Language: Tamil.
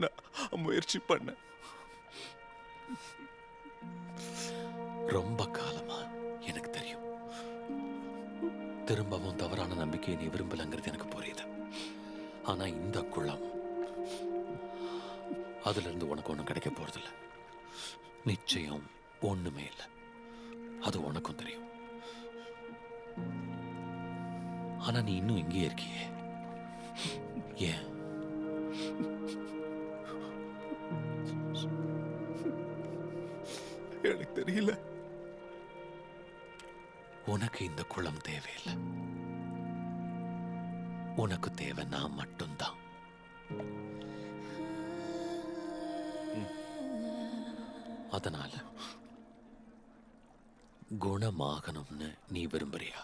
நான் முயற்சி பண்ணேன். ரொம்ப காலமா எனக்கு தெரியும். திரும்பவும் தவறான நம்பிக்கையை நீ விரும்பலங்கிறது எனக்கு புரியுது. ஆனா இந்த குளம், அதுல இருந்து உனக்கு ஒண்ணும் கிடைக்க போறதில்ல. நிச்சயம் ஒண்ணுமே இல்லை. அது உனக்கும் தெரியும். ஆனா நீ இன்னும் இங்கேயே இருக்கியே, ஏன்? எனக்கு தெரியல. உனக்கு இந்த குளம் தேவையில்லை. உனக்கு தேவை நான் மட்டும்தான். அதனால குணமாகணும்னு நீ விரும்புறியா?